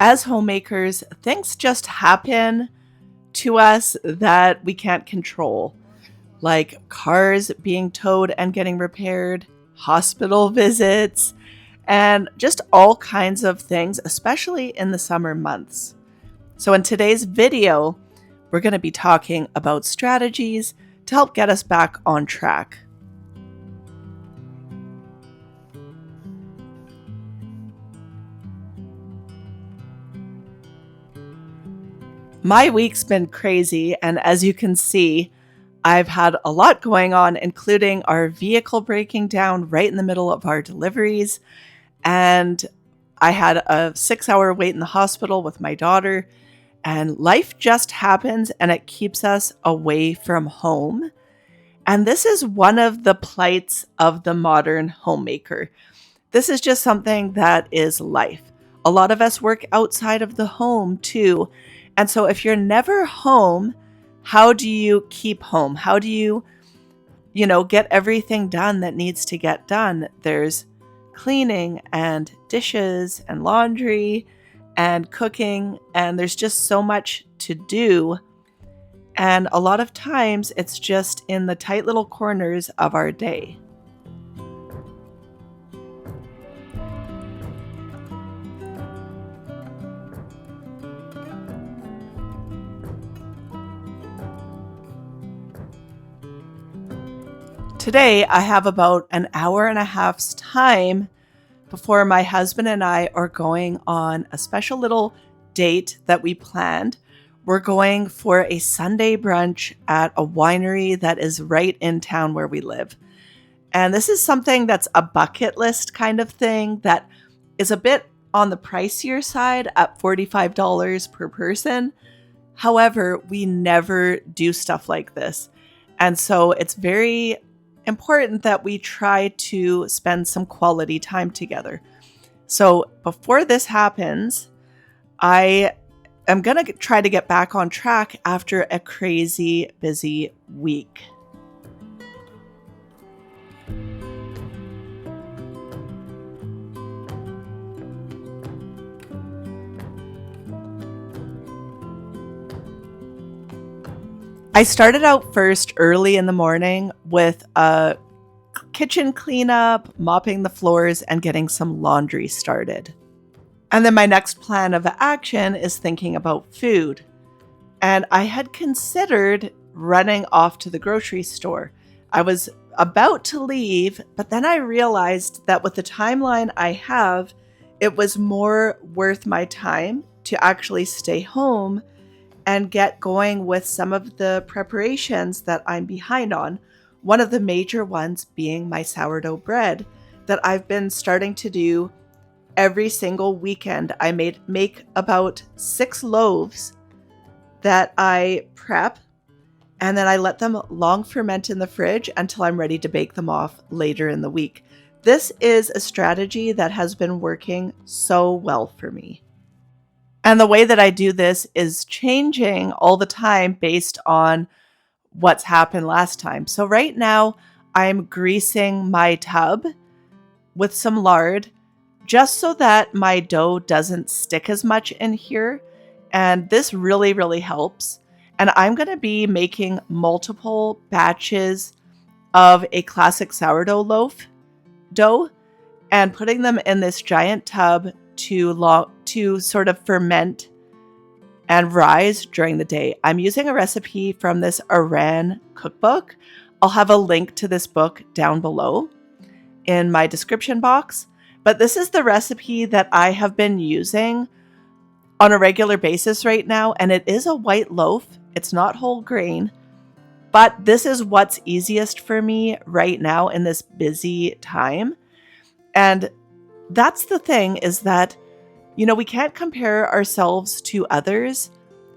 as homemakers, things just happen to us that we can't control, like cars being towed and getting repaired, hospital visits, and just all kinds of things, especially in the summer months. So in today's video, we're going to be talking about strategies to help get us back on track. My week's been crazy, and as you can see, I've had a lot going on, including our vehicle breaking down right in the middle of our deliveries, and I had a 6-hour wait in the hospital with my daughter, and life just happens and it keeps us away from home. And this is one of the plights of the modern homemaker. This is just something that is life. A lot of us work outside of the home too. And so if you're never home, how do you keep home? How do you get everything done that needs to get done? There's cleaning and dishes and laundry and cooking, and there's just so much to do. And a lot of times it's just in the tight little corners of our day. Today, I have about an hour and a half's time before my husband and I are going on a special little date that we planned. We're going for a Sunday brunch at a winery that is right in town where we live. And this is something that's a bucket list kind of thing that is a bit on the pricier side at $45 per person. However, we never do stuff like this. And so it's very important that we try to spend some quality time together. So before this happens, I am going to try to get back on track after a crazy busy week. I started out first early in the morning with a kitchen cleanup, mopping the floors, and getting some laundry started. And then my next plan of action is thinking about food. And I had considered running off to the grocery store. I was about to leave, but then I realized that with the timeline I have, it was more worth my time to actually stay home and get going with some of the preparations that I'm behind on. One of the major ones being my sourdough bread that I've been starting to do every single weekend. I make about 6 loaves that I prep, and then I let them long ferment in the fridge until I'm ready to bake them off later in the week. This is a strategy that has been working so well for me. And the way that I do this is changing all the time based on what's happened last time. So right now, I'm greasing my tub with some lard just so that my dough doesn't stick as much in here. And this really, really helps. And I'm going to be making multiple batches of a classic sourdough loaf dough and putting them in this giant tub to sort of ferment and rise during the day. I'm using a recipe from this Aran Cookbook. I'll have a link to this book down below in my description box. But this is the recipe that I have been using on a regular basis right now. And it is a white loaf. It's not whole grain. But this is what's easiest for me right now in this busy time. And that's the thing, is that we can't compare ourselves to others.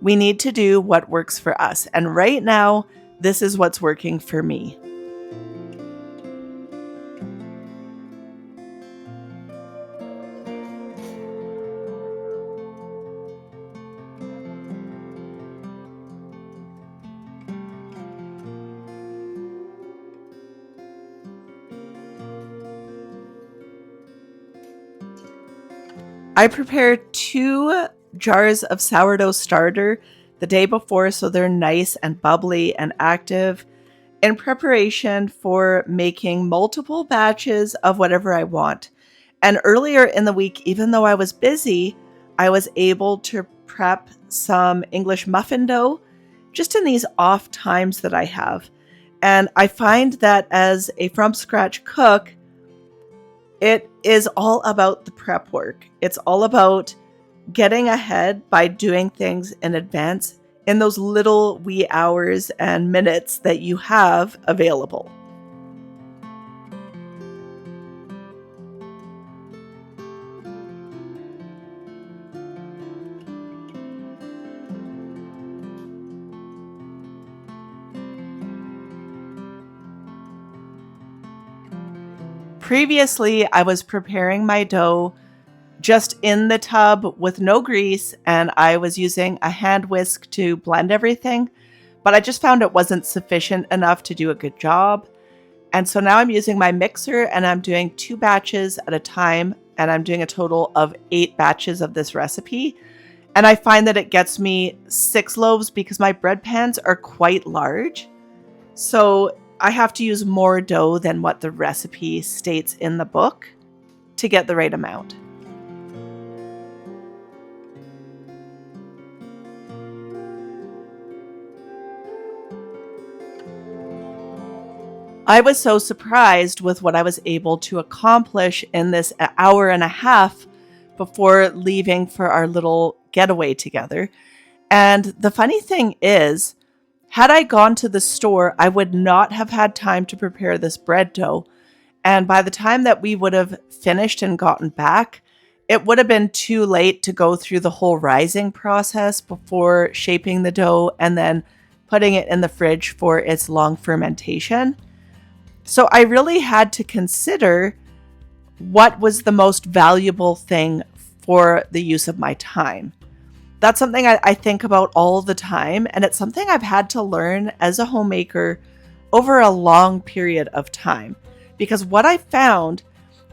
We need to do what works for us. And right now, this is what's working for me. I prepared 2 jars of sourdough starter the day before so they're nice and bubbly and active in preparation for making multiple batches of whatever I want. And earlier in the week, even though I was busy, I was able to prep some English muffin dough just in these off times that I have. And I find that as a from scratch cook, it is all about the prep work. It's all about getting ahead by doing things in advance in those little wee hours and minutes that you have available. Previously, I was preparing my dough just in the tub with no grease, and I was using a hand whisk to blend everything, but I just found it wasn't sufficient enough to do a good job. And so now I'm using my mixer and I'm doing 2 batches at a time, and I'm doing a total of 8 batches of this recipe. And I find that it gets me 6 loaves because my bread pans are quite large. So I have to use more dough than what the recipe states in the book to get the right amount. I was so surprised with what I was able to accomplish in this hour and a half before leaving for our little getaway together. And the funny thing is, had I gone to the store, I would not have had time to prepare this bread dough. And by the time that we would have finished and gotten back, it would have been too late to go through the whole rising process before shaping the dough and then putting it in the fridge for its long fermentation. So I really had to consider what was the most valuable thing for the use of my time. That's something I think about all the time, and it's something I've had to learn as a homemaker over a long period of time. Because what I found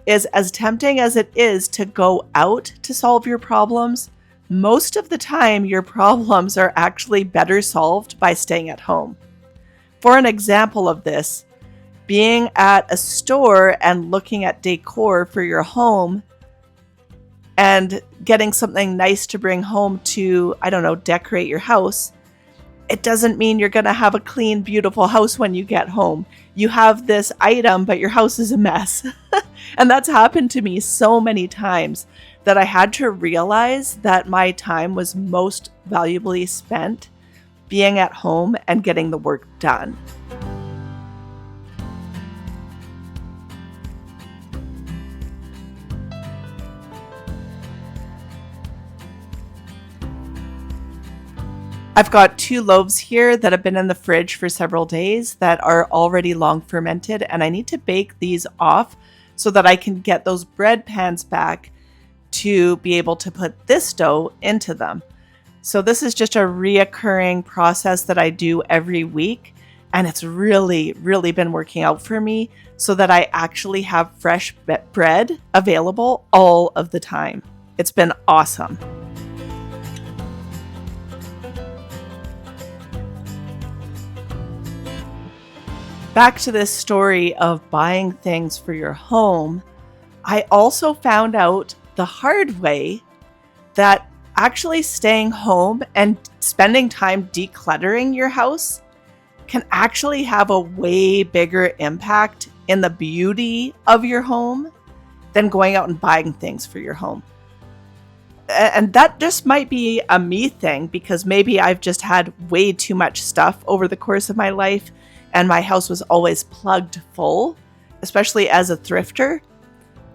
is, as tempting as it is to go out to solve your problems, most of the time your problems are actually better solved by staying at home. For an example of this, being at a store and looking at decor for your home and getting something nice to bring home to, I don't know, decorate your house, it doesn't mean you're going to have a clean, beautiful house when you get home. You have this item, but your house is a mess. And that's happened to me so many times that I had to realize that my time was most valuably spent being at home and getting the work done. I've got 2 loaves here that have been in the fridge for several days that are already long fermented, and I need to bake these off so that I can get those bread pans back to be able to put this dough into them. So this is just a reoccurring process that I do every week, and it's really, really been working out for me so that I actually have fresh bread available all of the time. It's been awesome. Back to this story of buying things for your home, I also found out the hard way that actually staying home and spending time decluttering your house can actually have a way bigger impact in the beauty of your home than going out and buying things for your home. And that just might be a me thing, because maybe I've just had way too much stuff over the course of my life and my house was always plugged full, especially as a thrifter.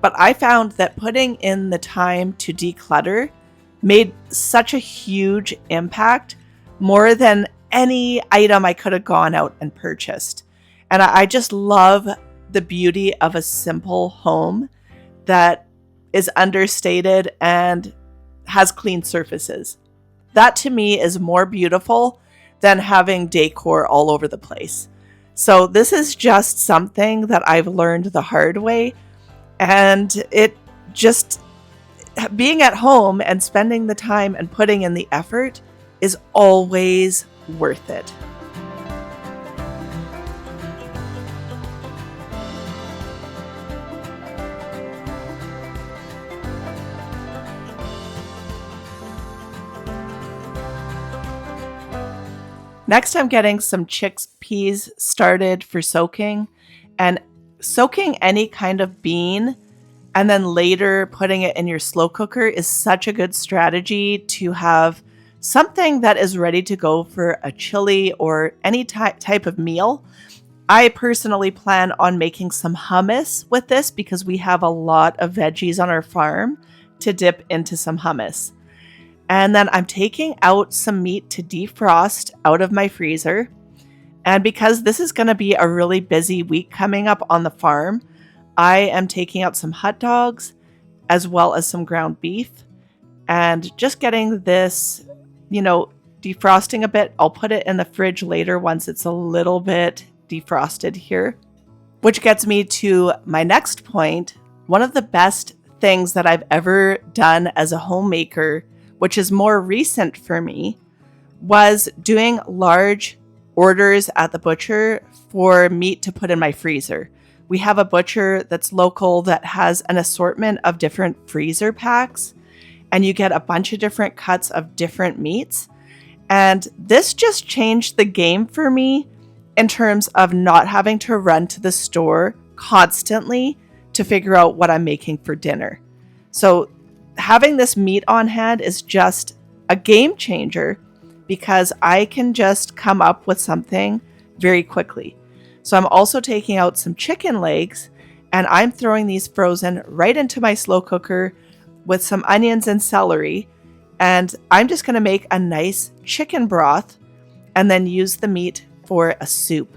But I found that putting in the time to declutter made such a huge impact, more than any item I could have gone out and purchased. And I just love the beauty of a simple home that is understated and has clean surfaces. That to me is more beautiful than having decor all over the place. So this is just something that I've learned the hard way, and it just being at home and spending the time and putting in the effort is always worth it. Next, I'm getting some chickpeas started for soaking, and soaking any kind of bean and then later putting it in your slow cooker is such a good strategy to have something that is ready to go for a chili or any type of meal. I personally plan on making some hummus with this because we have a lot of veggies on our farm to dip into some hummus. And then I'm taking out some meat to defrost out of my freezer. And because this is going to be a really busy week coming up on the farm, I am taking out some hot dogs as well as some ground beef and just getting this, defrosting a bit. I'll put it in the fridge later once it's a little bit defrosted here, which gets me to my next point. One of the best things that I've ever done as a homemaker, which is more recent for me, was doing large orders at the butcher for meat to put in my freezer. We have a butcher that's local that has an assortment of different freezer packs, and you get a bunch of different cuts of different meats. And this just changed the game for me in terms of not having to run to the store constantly to figure out what I'm making for dinner. So having this meat on hand is just a game changer because I can just come up with something very quickly. So I'm also taking out some chicken legs and I'm throwing these frozen right into my slow cooker with some onions and celery. And I'm just going to make a nice chicken broth and then use the meat for a soup.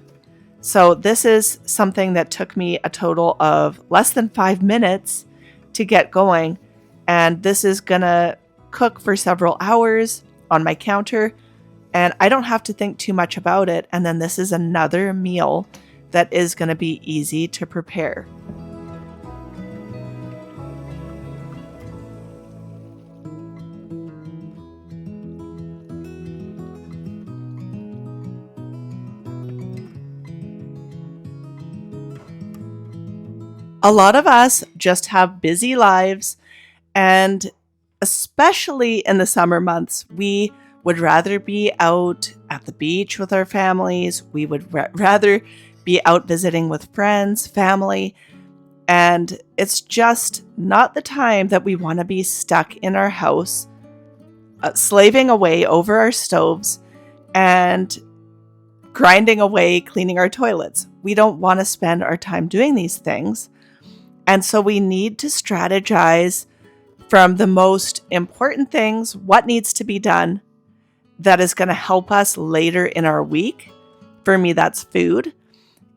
So this is something that took me a total of less than 5 minutes to get going. And this is going to cook for several hours on my counter. And I don't have to think too much about it. And then this is another meal that is going to be easy to prepare. A lot of us just have busy lives, and especially in the summer months, we would rather be out at the beach with our families. We would rather be out visiting with friends, family, and it's just not the time that we want to be stuck in our house, slaving away over our stoves and grinding away cleaning our toilets. We don't want to spend our time doing these things. And so we need to strategize from the most important things, what needs to be done that is going to help us later in our week. For me, that's food.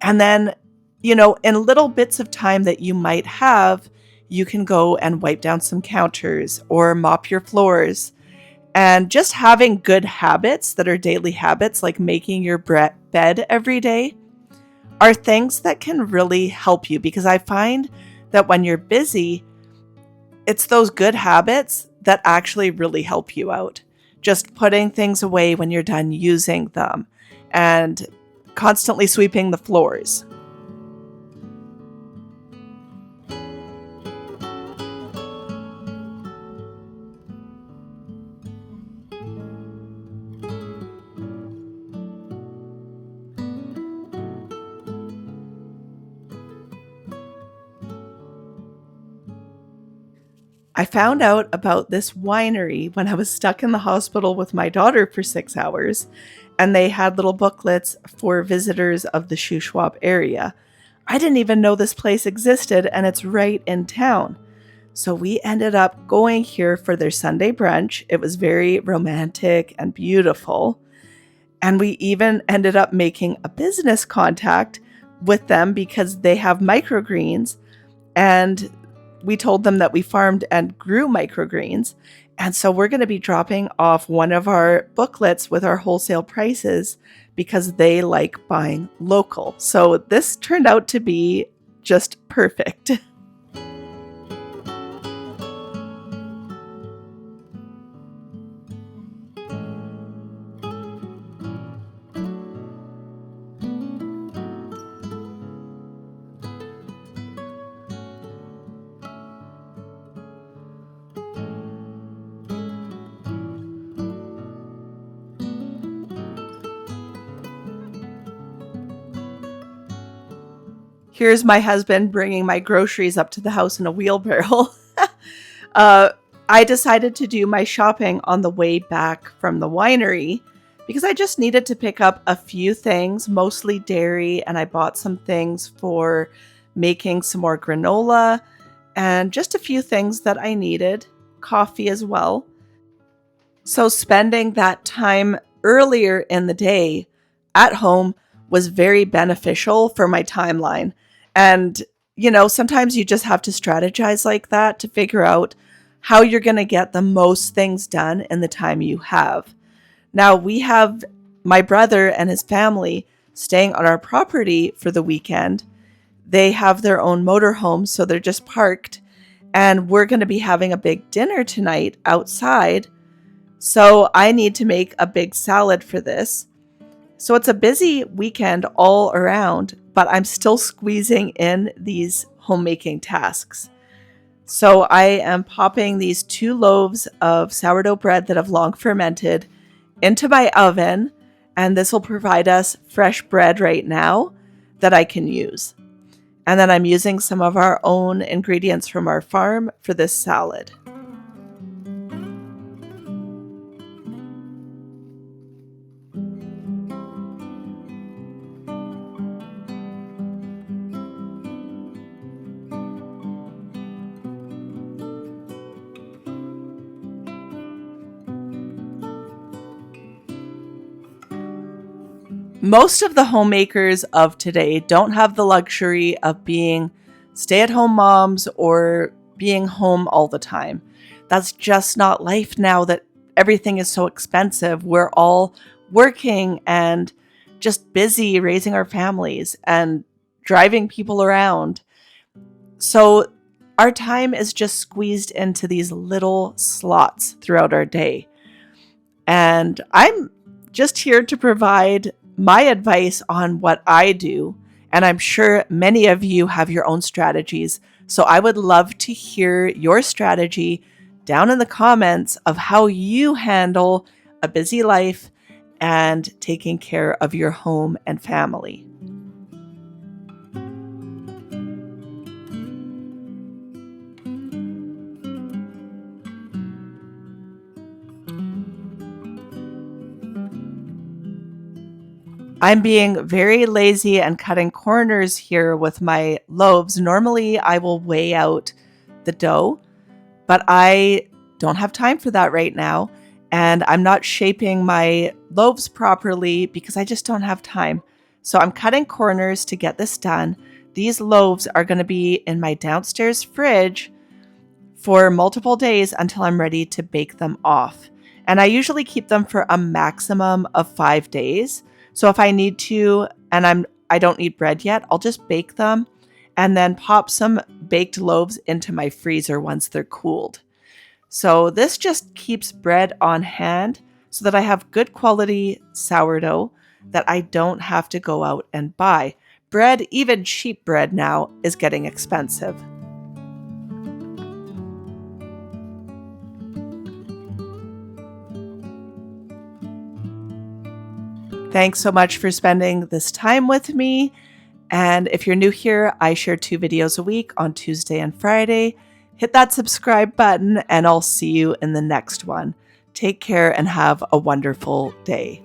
And then, in little bits of time that you might have, you can go and wipe down some counters or mop your floors. And just having good habits that are daily habits, like making your bed every day, are things that can really help you. Because I find that when you're busy, it's those good habits that actually really help you out. Just putting things away when you're done using them and constantly sweeping the floors. I found out about this winery when I was stuck in the hospital with my daughter for 6 hours, and they had little booklets for visitors of the Shuswap area. I didn't even know this place existed, and it's right in town. So we ended up going here for their Sunday brunch. It was very romantic and beautiful. And we even ended up making a business contact with them because they have microgreens, and we told them that we farmed and grew microgreens. And so we're going to be dropping off one of our booklets with our wholesale prices because they like buying local. So this turned out to be just perfect. Here's my husband bringing my groceries up to the house in a wheelbarrow. I decided to do my shopping on the way back from the winery because I just needed to pick up a few things, mostly dairy, and I bought some things for making some more granola and just a few things that I needed, coffee as well. So spending that time earlier in the day at home was very beneficial for my timeline. And, sometimes you just have to strategize like that to figure out how you're going to get the most things done in the time you have. Now, we have my brother and his family staying on our property for the weekend. They have their own motorhome, so they're just parked. And we're going to be having a big dinner tonight outside. So I need to make a big salad for this. So it's a busy weekend all around, but I'm still squeezing in these homemaking tasks. So I am popping these 2 loaves of sourdough bread that have long fermented into my oven, and this will provide us fresh bread right now that I can use. And then I'm using some of our own ingredients from our farm for this salad. Most of the homemakers of today don't have the luxury of being stay-at-home moms or being home all the time. That's just not life now that everything is so expensive. We're all working and just busy raising our families and driving people around. So our time is just squeezed into these little slots throughout our day. And I'm just here to provide my advice on what I do, and I'm sure many of you have your own strategies. So I would love to hear your strategy down in the comments of how you handle a busy life and taking care of your home and family. I'm being very lazy and cutting corners here with my loaves. Normally, I will weigh out the dough, but I don't have time for that right now. And I'm not shaping my loaves properly because I just don't have time. So I'm cutting corners to get this done. These loaves are going to be in my downstairs fridge for multiple days until I'm ready to bake them off. And I usually keep them for a maximum of 5 days. So if I need to, and I don't need bread yet, I'll just bake them and then pop some baked loaves into my freezer once they're cooled. So this just keeps bread on hand so that I have good quality sourdough that I don't have to go out and buy. Bread, even cheap bread now, is getting expensive. Thanks so much for spending this time with me. And if you're new here, I share 2 videos a week on Tuesday and Friday. Hit that subscribe button and I'll see you in the next one. Take care and have a wonderful day.